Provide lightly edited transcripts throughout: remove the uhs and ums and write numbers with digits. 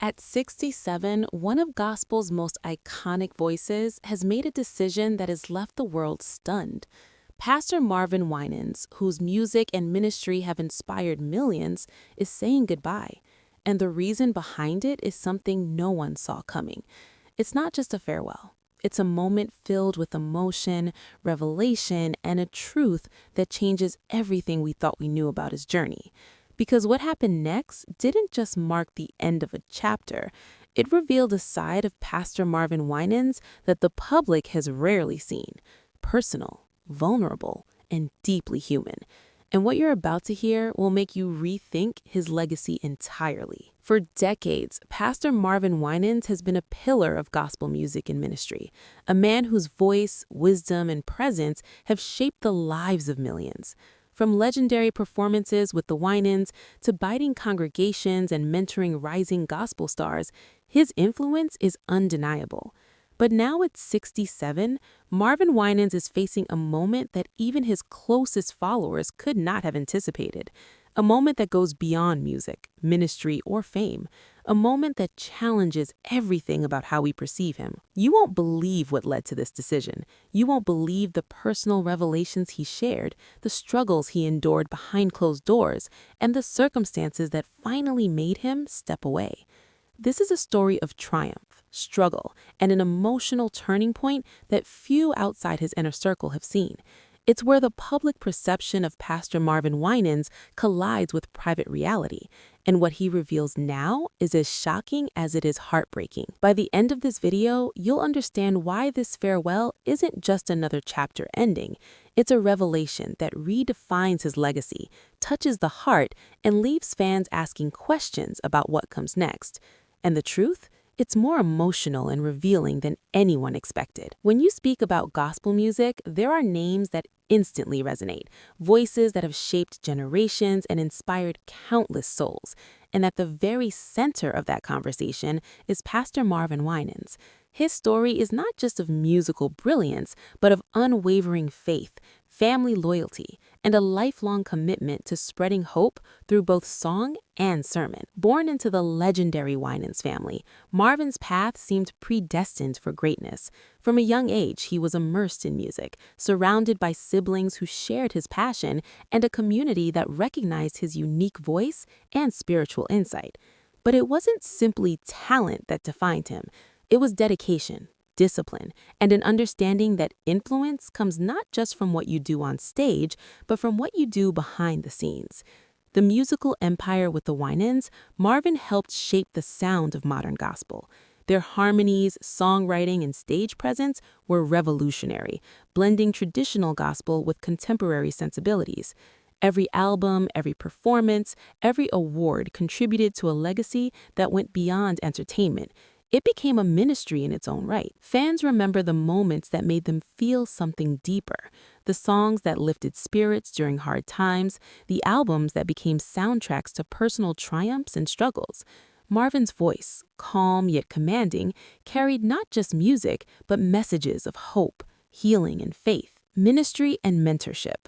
At 67, one of gospel's most iconic voices has made a decision that has left the world stunned. Pastor Marvin Winans, whose music and ministry have inspired millions, is saying goodbye. And the reason behind it is something no one saw coming. It's not just a farewell. It's a moment filled with emotion, revelation, and a truth that changes everything we thought we knew about his journey. Because what happened next didn't just mark the end of a chapter, it revealed a side of Pastor Marvin Winans that the public has rarely seen: personal, vulnerable, and deeply human. And what you're about to hear will make you rethink his legacy entirely. For decades, Pastor Marvin Winans has been a pillar of gospel music and ministry, a man whose voice, wisdom, and presence have shaped the lives of millions. From legendary performances with the Winans to guiding congregations and mentoring rising gospel stars, his influence is undeniable. But now at 67, Marvin Winans is facing a moment that even his closest followers could not have anticipated. A moment that goes beyond music, ministry, or fame. A moment that challenges everything about how we perceive him. You won't believe what led to this decision. You won't believe the personal revelations he shared, the struggles he endured behind closed doors, and the circumstances that finally made him step away. This is a story of triumph, struggle, and an emotional turning point that few outside his inner circle have seen. It's where the public perception of Pastor Marvin Winans collides with private reality, and what he reveals now is as shocking as it is heartbreaking. By the end of this video, you'll understand why this farewell isn't just another chapter ending. It's a revelation that redefines his legacy, touches the heart, and leaves fans asking questions about what comes next. And the truth? It's more emotional and revealing than anyone expected. When you speak about gospel music, there are names that instantly resonate, voices that have shaped generations and inspired countless souls. And at the very center of that conversation is Pastor Marvin Winans. His story is not just of musical brilliance, but of unwavering faith, family loyalty, and a lifelong commitment to spreading hope through both song and sermon. Born into the legendary Winans family, Marvin's path seemed predestined for greatness. From a young age, he was immersed in music, surrounded by siblings who shared his passion and a community that recognized his unique voice and spiritual insight. But it wasn't simply talent that defined him. It was dedication, discipline, and an understanding that influence comes not just from what you do on stage, but from what you do behind the scenes. The musical empire with the Winans, Marvin helped shape the sound of modern gospel. Their harmonies, songwriting, and stage presence were revolutionary, blending traditional gospel with contemporary sensibilities. Every album, every performance, every award contributed to a legacy that went beyond entertainment. It became a ministry in its own right. Fans remember the moments that made them feel something deeper, the songs that lifted spirits during hard times, the albums that became soundtracks to personal triumphs and struggles. Marvin's voice, calm yet commanding, carried not just music, but messages of hope, healing, and faith, ministry, and mentorship.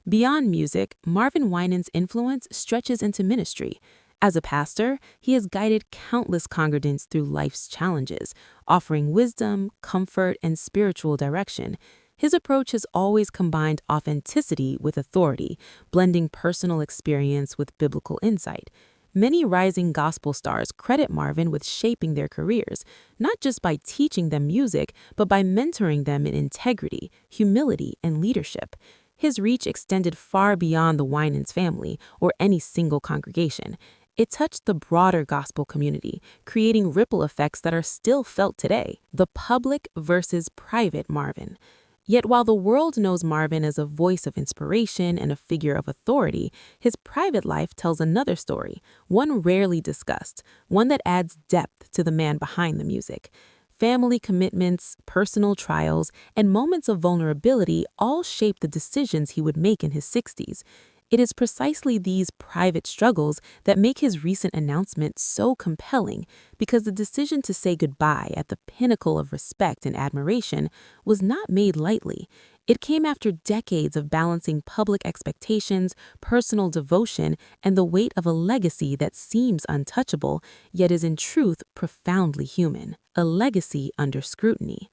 Beyond music, Marvin Winans' influence stretches into ministry. As a pastor, he has guided countless congregants through life's challenges, offering wisdom, comfort, and spiritual direction. His approach has always combined authenticity with authority, blending personal experience with biblical insight. Many rising gospel stars credit Marvin with shaping their careers, not just by teaching them music, but by mentoring them in integrity, humility, and leadership. His reach extended far beyond the Winans family or any single congregation. It touched the broader gospel community, creating ripple effects that are still felt today. The public versus private Marvin. Yet while the world knows Marvin as a voice of inspiration and a figure of authority, his private life tells another story, one rarely discussed, one that adds depth to the man behind the music. Family commitments, personal trials, and moments of vulnerability all shaped the decisions he would make in his 60s. It is precisely these private struggles that make his recent announcement so compelling, because the decision to say goodbye at the pinnacle of respect and admiration was not made lightly. It came after decades of balancing public expectations, personal devotion, and the weight of a legacy that seems untouchable, yet is in truth profoundly human. A legacy under scrutiny.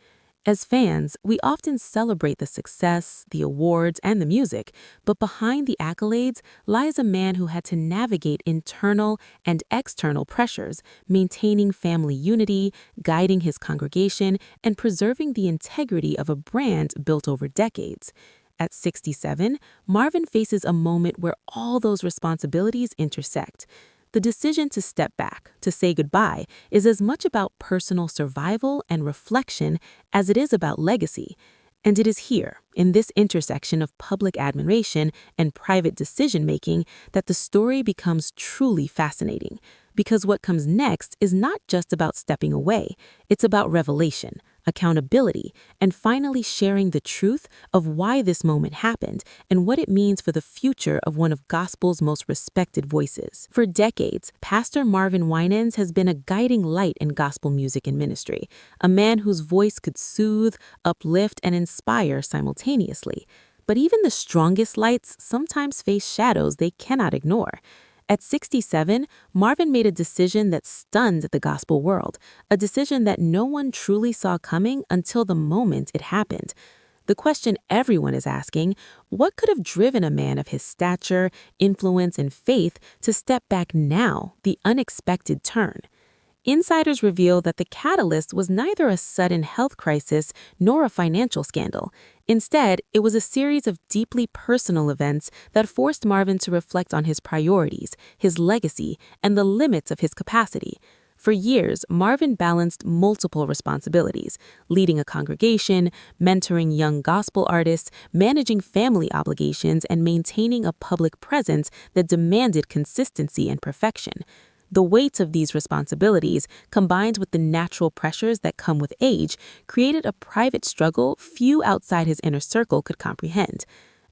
As fans, we often celebrate the success, the awards, and the music, but behind the accolades lies a man who had to navigate internal and external pressures, maintaining family unity, guiding his congregation, and preserving the integrity of a brand built over decades. At 67, Marvin faces a moment where all those responsibilities intersect. The decision to step back, to say goodbye, is as much about personal survival and reflection as it is about legacy. And it is here, in this intersection of public admiration and private decision-making, that the story becomes truly fascinating. Because what comes next is not just about stepping away, it's about revelation, accountability, and finally sharing the truth of why this moment happened and what it means for the future of one of gospel's most respected voices. For decades, Pastor Marvin Winans has been a guiding light in gospel music and ministry, a man whose voice could soothe, uplift, and inspire simultaneously. But even the strongest lights sometimes face shadows they cannot ignore. At 67, Marvin made a decision that stunned the gospel world, a decision that no one truly saw coming until the moment it happened. The question everyone is asking: what could have driven a man of his stature, influence, and faith to step back now, the unexpected turn? Insiders reveal that the catalyst was neither a sudden health crisis nor a financial scandal. Instead, it was a series of deeply personal events that forced Marvin to reflect on his priorities, his legacy, and the limits of his capacity. For years, Marvin balanced multiple responsibilities: leading a congregation, mentoring young gospel artists, managing family obligations, and maintaining a public presence that demanded consistency and perfection. The weight of these responsibilities, combined with the natural pressures that come with age, created a private struggle few outside his inner circle could comprehend.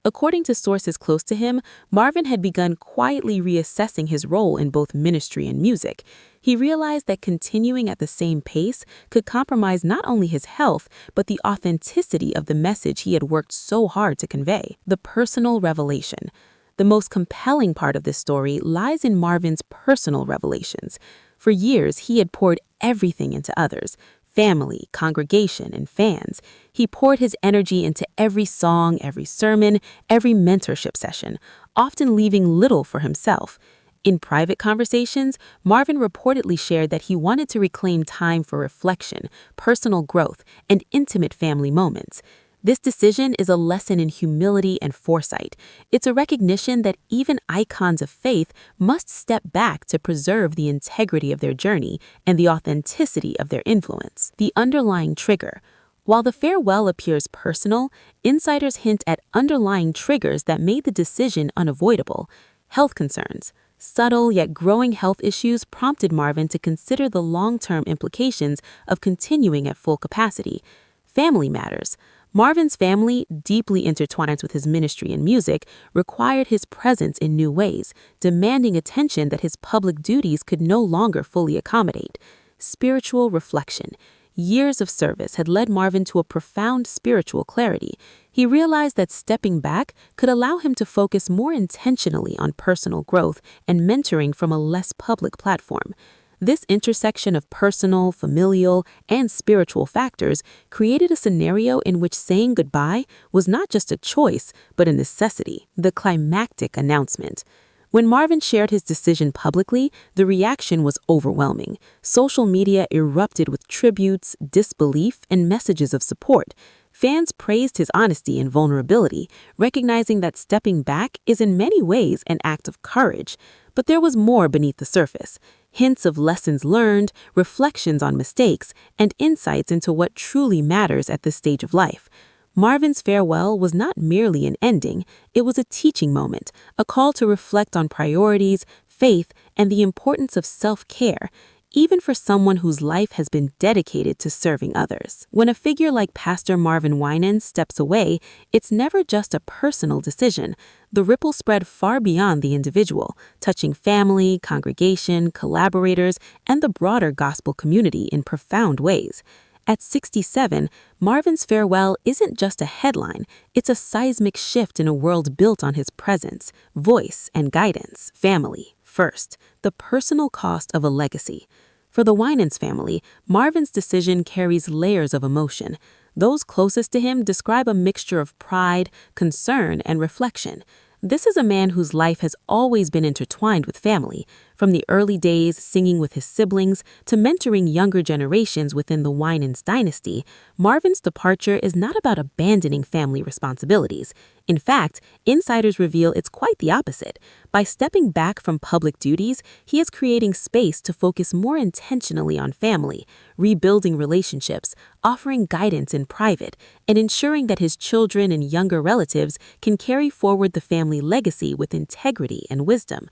According to sources close to him, Marvin had begun quietly reassessing his role in both ministry and music. He realized that continuing at the same pace could compromise not only his health, but the authenticity of the message he had worked so hard to convey. The personal revelation. The most compelling part of this story lies in Marvin's personal revelations. For years, he had poured everything into others: family, congregation, and fans. He poured his energy into every song, every sermon, every mentorship session, often leaving little for himself. In private conversations, Marvin reportedly shared that he wanted to reclaim time for reflection, personal growth, and intimate family moments. This decision is a lesson in humility and foresight. It's a recognition that even icons of faith must step back to preserve the integrity of their journey and the authenticity of their influence. The underlying trigger. While the farewell appears personal, insiders hint at underlying triggers that made the decision unavoidable. Health concerns. Subtle yet growing health issues prompted Marvin to consider the long-term implications of continuing at full capacity. Family matters. Marvin's family, deeply intertwined with his ministry and music, required his presence in new ways, demanding attention that his public duties could no longer fully accommodate. Spiritual reflection. Years of service had led Marvin to a profound spiritual clarity. He realized that stepping back could allow him to focus more intentionally on personal growth and mentoring from a less public platform. This intersection of personal, familial, and spiritual factors created a scenario in which saying goodbye was not just a choice, but a necessity. The climactic announcement. When Marvin shared his decision publicly, the reaction was overwhelming. Social media erupted with tributes, disbelief, and messages of support. Fans praised his honesty and vulnerability, recognizing that stepping back is in many ways an act of courage. But there was more beneath the surface: hints of lessons learned, reflections on mistakes, and insights into what truly matters at this stage of life. Marvin's farewell was not merely an ending, it was a teaching moment, a call to reflect on priorities, faith, and the importance of self-care. even for someone whose life has been dedicated to serving others. When a figure like Pastor Marvin Winans steps away, it's never just a personal decision. The ripple spread far beyond the individual, touching family, congregation, collaborators, and the broader gospel community in profound ways. At 67, Marvin's farewell isn't just a headline, it's a seismic shift in a world built on his presence, voice, and guidance. Family first, the personal cost of a legacy. For the Winans family, Marvin's decision carries layers of emotion. Those closest to him describe a mixture of pride, concern, and reflection. This is a man whose life has always been intertwined with family, from the early days singing with his siblings to mentoring younger generations within the Winans dynasty. Marvin's departure is not about abandoning family responsibilities. In fact, insiders reveal it's quite the opposite. By stepping back from public duties, he is creating space to focus more intentionally on family, rebuilding relationships, offering guidance in private, and ensuring that his children and younger relatives can carry forward the family legacy with integrity and wisdom.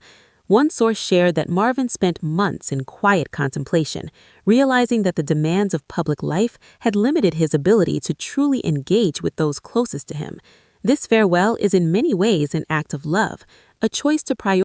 One source shared that Marvin spent months in quiet contemplation, realizing that the demands of public life had limited his ability to truly engage with those closest to him. This farewell is in many ways an act of love, a choice to prioritize